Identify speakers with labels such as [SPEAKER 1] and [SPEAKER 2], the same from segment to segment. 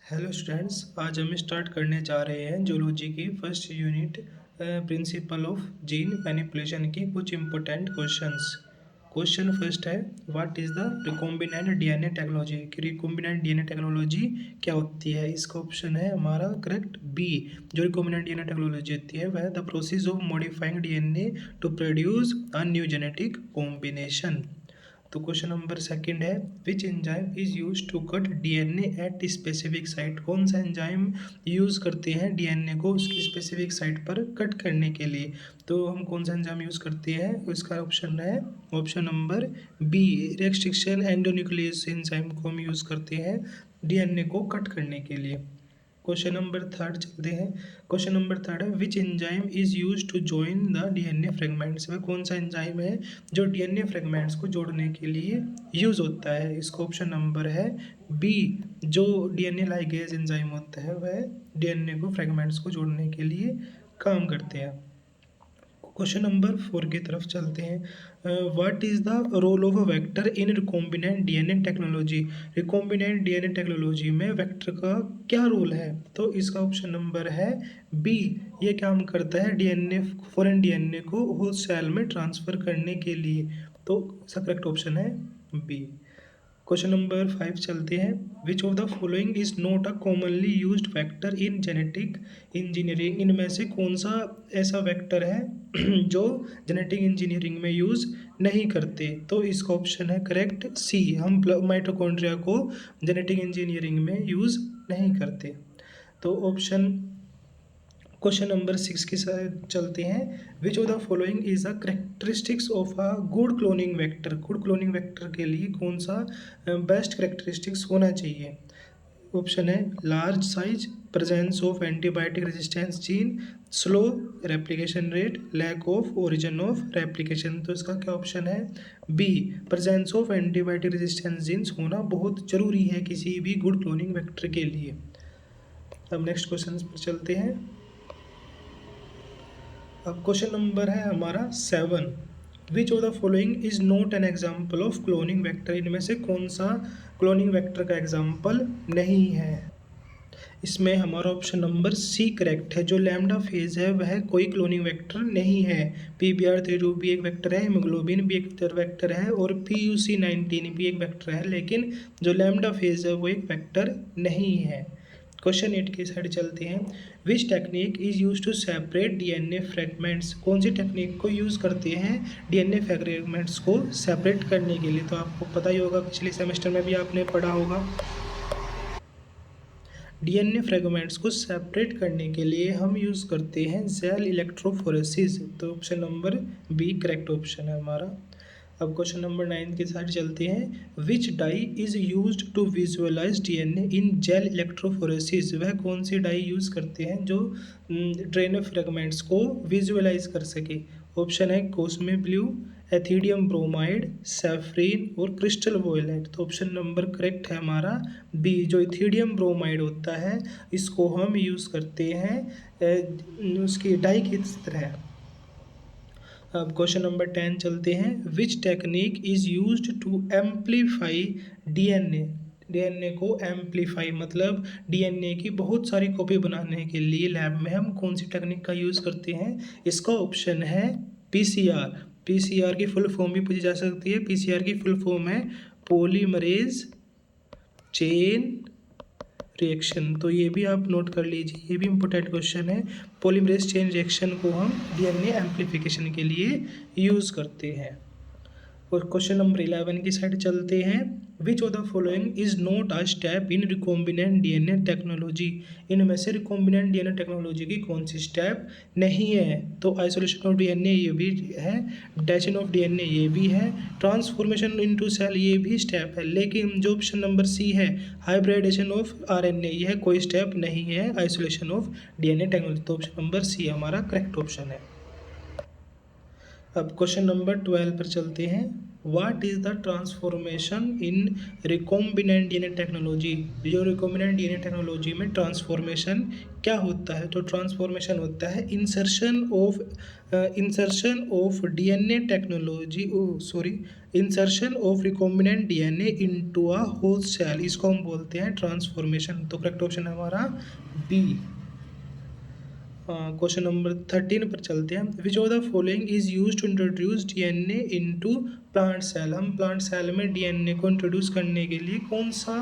[SPEAKER 1] Hello students, आज हम start करने जा रहे हैं जूलॉजी की first unit principle of gene manipulation की कुछ इंपॉर्टेंट क्वेश्चंस। क्वेश्चन फर्स्ट है, what is the recombinant DNA technology. कि रिकॉम्बिनेंट डीएनए टेक्नोलॉजी क्या होती है। इसका ऑप्शन है हमारा करेक्ट बी। जो रिकॉम्बिनेंट डीएनए टेक्नोलॉजी होती है वह the process of modifying DNA to produce a new genetic combination. तो क्वेश्चन नंबर सेकंड है, which enzyme is use to cut DNA at specific site. कौन सा एंजाइम यूज करते हैं डीएनए को उसकी स्पेसिफिक साइट पर कट करने के लिए। तो हम कौन सा एंजाइम यूज करते हैं, उसका ऑप्शन है option number B, restriction endonuclease enzyme को हम यूज करते हैं डीएनए को कट करने के लिए। क्वेश्चन नंबर थर्ड चलते हैं। क्वेश्चन नंबर थर्ड है, which enzyme is use to join the DNA fragments. वह कौन सा एंजाइम है जो डीएनए फ्रेगमेंट्स को जोड़ने के लिए यूज होता है। इसका ऑप्शन नंबर है बी, जो डीएनए लाइगेज एंजाइम होता है वह डीएनए को फ्रेगमेंट्स को जोड़ने के लिए काम करते हैं। क्वेश्चन नंबर 4 की तरफ चलते हैं। What is the role of a vector in recombinant DNA technology. Recombinant DNA technology में वेक्टर का क्या रोल है। तो इसका ऑप्शन नंबर है बी, ये काम करता है डीएनए फॉरेन डीएनए को होस्ट सेल में ट्रांसफ़र करने के लिए। तो इसका करेक्ट ऑप्शन है बी। क्वेश्चन नंबर 5 चलते हैं, which of the following is not a commonly used factor in genetic engineering. इनमें से कौन सा ऐसा वेक्टर है जो जेनेटिक इंजीनियरिंग में यूज़ नहीं करते। तो इसका ऑप्शन है करेक्ट सी, हम माइटोकॉन्ड्रिया को जेनेटिक इंजीनियरिंग में यूज़ नहीं करते। तो ऑप्शन क्वेश्चन नंबर 6 के साथ चलते हैं, which of the following is a characteristics of a good cloning vector. Good cloning vector के लिए कौन सा बेस्ट करेक्टरिस्टिक्स होना चाहिए। ऑप्शन है large size, presence of antibiotic resistance gene, slow replication rate, lack of origin of replication. तो इसका क्या ऑप्शन है B, presence of antibiotic resistance genes होना बहुत जरूरी है किसी भी गुड क्लोनिंग वेक्टर के लिए। अब नेक्स्ट क्वेश्चन पर चलते हैं। अब क्वेश्चन नंबर है हमारा 7, विच of the following is not an example of cloning vector. इनमें से कौन सा क्लोनिंग वेक्टर का एग्जाम्पल नहीं है। इसमें हमारा ऑप्शन नंबर सी करेक्ट है। जो लैम्डा फेज है वह कोई क्लोनिंग वेक्टर नहीं है। PBr32 भी एक वेक्टर है, हीमोग्लोबिन भी एक वेक्टर है और PUC19 भी एक वेक्टर है, लेकिन जो लैम्डा फेज है वो एक वेक्टर नहीं है। क्वेश्चन 8 की साइड चलते हैं, which technique is use to separate DNA fragments. कौन सी टेक्निक को यूज़ करते हैं डीएनए फ्रेगमेंट्स को सेपरेट करने के लिए। तो आपको पता ही होगा, पिछले सेमेस्टर में भी आपने पढ़ा होगा। डीएनए फ्रेगमेंट्स को सेपरेट करने के लिए हम यूज़ करते हैं जेल इलेक्ट्रोफोरेसिस। तो option number B correct option है हमारा। अब क्वेश्चन नंबर 9 के साइड चलते हैं, which dye is used to visualize DNA in gel electrophoresis. वह कौन सी डाई यूज़ करते हैं जो डीएनए फ्रेगमेंट्स को विजुअलाइज कर सके। ऑप्शन है कोस्मे ब्लू, एथिडियम ब्रोमाइड, सैफरीन और क्रिस्टल वोयलेट। तो ऑप्शन नंबर करेक्ट है हमारा बी, जो एथिडियम ब्रोमाइड होता है इसको हम यूज़ करते हैं उसकी डाई की तरह। अब क्वेश्चन नंबर 10 चलते हैं, which technique is used to amplify DNA. DNA को एम्पलीफाई मतलब डीएनए की बहुत सारी कॉपी बनाने के लिए लैब में हम कौन सी टेक्निक का यूज़ करते हैं। इसका ऑप्शन है पीसीआर। पीसीआर की फुल फॉर्म भी पूछी जा सकती है। पीसीआर की फुल फॉर्म है पॉलीमरेज चेन रिएक्शन। तो ये भी आप नोट कर लीजिए, ये भी इम्पोर्टेंट क्वेश्चन है। पॉलीमरेज चेन रिएक्शन को हम डीएनए एम्प्लीफिकेशन के लिए यूज़ करते हैं। और क्वेश्चन नंबर 11 की साइड चलते हैं, which of the following is not a step in recombinant DNA technology. इनमें से रिकॉम्बिनेंट डीएनए टेक्नोलॉजी की कौन सी स्टेप नहीं है। तो आइसोलेशन ऑफ डीएनए ये भी है, डेशन ऑफ डीएनए ये भी है, ट्रांसफॉर्मेशन इनटू सेल ये भी स्टेप है, लेकिन जो ऑप्शन नंबर सी है हाइब्रिडेशन ऑफ आरएनए यह कोई स्टेप नहीं है आइसोलेशन ऑफ डीएनए टेक्नोलॉजी। तो ऑप्शन नंबर सी हमारा करेक्ट ऑप्शन है। अब क्वेश्चन नंबर 12 पर चलते हैं। What is the transformation in recombinant DNA technology? जो रिकॉम्बिनेंट डीएनए टेक्नोलॉजी में ट्रांसफॉर्मेशन क्या होता है? तो ट्रांसफॉर्मेशन होता है insertion of DNA technology, insertion of recombinant DNA into a host cell, इसको हम बोलते हैं ट्रांसफॉर्मेशन। तो करेक्ट ऑप्शन है हमारा बी। क्वेश्चन नंबर 13 पर चलते हैं। Which of the following is use to introduce DNA into plant cell? हम प्लांट सेल में डीएनए को इंट्रोड्यूस करने के लिए कौन सा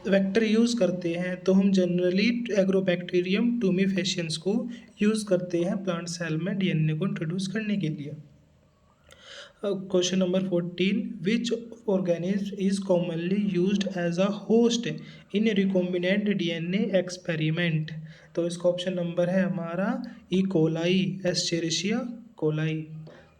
[SPEAKER 1] वेक्टर यूज़ करते हैं? तो हम जनरली एग्रोबैक्टीरियम टूमीफेशियंस को यूज़ करते हैं प्लांट सेल में डीएनए को इंट्रोड्यूस करने के लिए। Question number 14, which organism is commonly used as a host in recombinant DNA experiment? तो इसका ऑप्शन नंबर है हमारा E coli, Escherichia coli.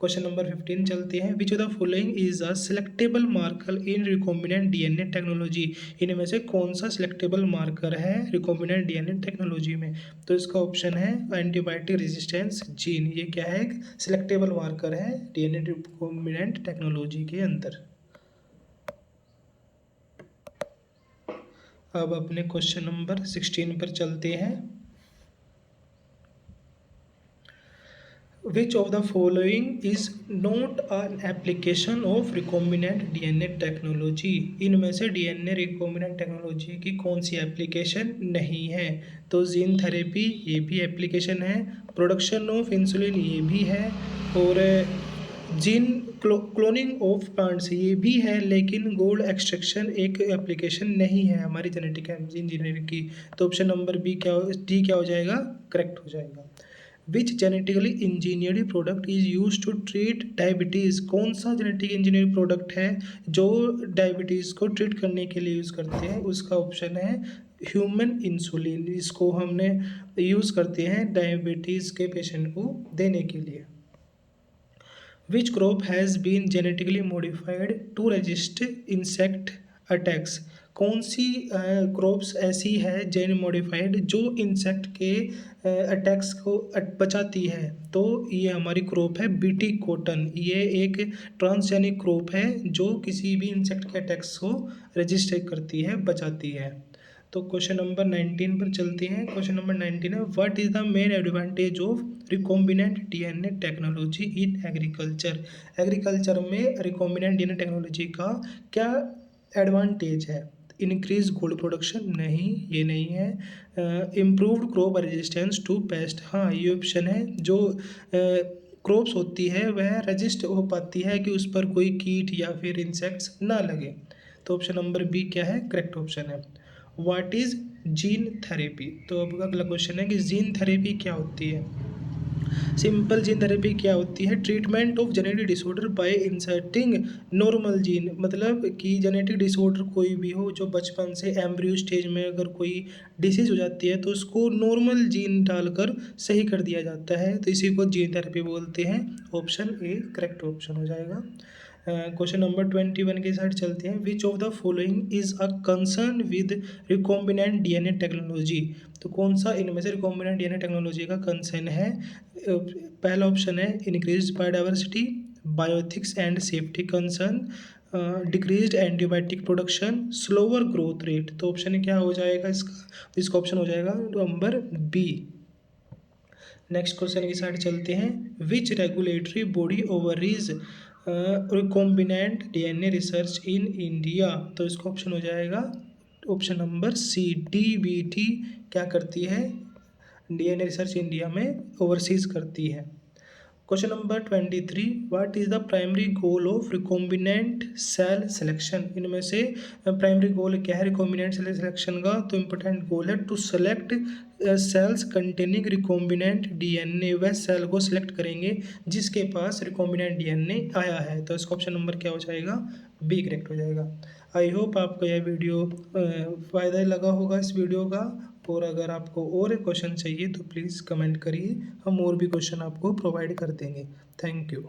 [SPEAKER 1] Question number 15 चलते हैं। Which of the following is a selectable marker in recombinant DNA technology? इनमें से कौन सा सिलेक्टेबल मार्कर है रिकॉम्बिनेंट डीएनए टेक्नोलॉजी में? तो इसका ऑप्शन है एंटीबायोटिक रेजिस्टेंस जीन। ये क्या है? एक सिलेक्टेबल मार्कर है डीएनए रिकॉम्बिनेंट टेक्नोलॉजी के अंदर। अब अपने क्वेश्चन नंबर 16 पर चलते हैं। Which of the following is not an application of recombinant DNA technology? इनमें से डीएनए रिकॉम्बिनेंट टेक्नोलॉजी की कौन सी एप्लीकेशन नहीं है? तो जीन थेरेपी ये भी एप्लीकेशन है, प्रोडक्शन ऑफ इंसुलिन ये भी है, और जीन क्लोनिंग ऑफ प्लांट्स ये भी है, लेकिन गोल्ड एक्सट्रैक्शन एक एप्लीकेशन नहीं है हमारी जेनेटिक इंजीनियरिंग की। तो ऑप्शन नंबर बी डी क्या हो जाएगा? करेक्ट हो जाएगा। Which genetically engineered product is use to treat diabetes? कौन सा जेनेटिक इंजीनियरिंग प्रोडक्ट है जो डायबिटीज़ को ट्रीट करने के लिए यूज़ करते हैं? उसका ऑप्शन है ह्यूमन इंसुलिन। इसको हमने यूज़ करते हैं डायबिटीज़ के पेशेंट को देने के लिए। Which crop has been genetically modified to resist insect attacks? कौन सी क्रॉप्स ऐसी है जेन मॉडिफाइड जो इंसेक्ट के अटैक्स को बचाती है? तो ये हमारी क्रॉप है बीटी कॉटन। ये एक ट्रांसजेनिक क्रॉप है जो किसी भी इंसेक्ट के अटैक्स को रजिस्ट करती है, बचाती है। तो क्वेश्चन नंबर 19 पर चलते हैं। क्वेश्चन नंबर 19 है, what is the main advantage of recombinant DNA technology in agriculture? Agriculture में रिकॉम्बिनेंट डीएनए टेक्नोलॉजी का क्या एडवांटेज है? इंक्रीज गोल्ड प्रोडक्शन, नहीं ये नहीं है। Improved crop resistance to pest, हाँ ये ऑप्शन है। जो क्रॉप्स होती है वह रजिस्ट हो पाती है कि उस पर कोई कीट या फिर इंसेक्ट्स ना लगे। तो ऑप्शन नंबर बी क्या है? करेक्ट ऑप्शन है। What is gene therapy? तो अब अगला क्वेश्चन है कि जीन थेरेपी क्या होती है? सिंपल जीन थेरेपी क्या होती है? Treatment of genetic disorder bye inserting normal gene, मतलब कि जेनेटिक डिसऑर्डर कोई भी हो, जो बचपन से एम्ब्रियो स्टेज में अगर कोई डिसीज हो जाती है तो उसको नॉर्मल जीन डालकर सही कर दिया जाता है, तो इसी को जीन थेरेपी बोलते हैं। ऑप्शन ए करेक्ट ऑप्शन हो जाएगा। क्वेश्चन नंबर 21 के साइड चलते हैं। Which of the following is a concern with recombinant DNA technology? तो कौन सा इनमें से रिकॉम्बिनेंट डीएनए टेक्नोलॉजी का कंसर्न है? पहला ऑप्शन है increase biodiversity, bioethics and safety concern, decreased antibiotic production, slower growth rate. तो ऑप्शन क्या हो जाएगा इसका ऑप्शन हो जाएगा नंबर बी। नेक्स्ट क्वेश्चन की साइड चलते हैं। Which regulatory body oversees recombinant DNA research in India? तो इसका ऑप्शन हो जाएगा ऑप्शन नंबर सी, डीबीटी क्या करती है? डीएनए रिसर्च इंडिया में ओवरसीज करती है। Question number 23, what is the primary goal of recombinant cell selection? इनमें से प्राइमरी गोल क्या है रिकॉम्बिनेंट सेल सिलेक्शन का? तो इम्पोर्टेंट गोल है to select cells containing recombinant DNA. वह सेल को सिलेक्ट करेंगे जिसके पास रिकॉम्बिनेंट डीएनए आया है। तो इसका ऑप्शन नंबर क्या हो जाएगा? बी करेक्ट हो जाएगा। आई होप आपको यह वीडियो फ़ायदा लगा होगा इस वीडियो का, और अगर आपको और क्वेश्चन चाहिए तो प्लीज़ कमेंट करिए, हम और भी क्वेश्चन आपको प्रोवाइड कर देंगे। Thank you.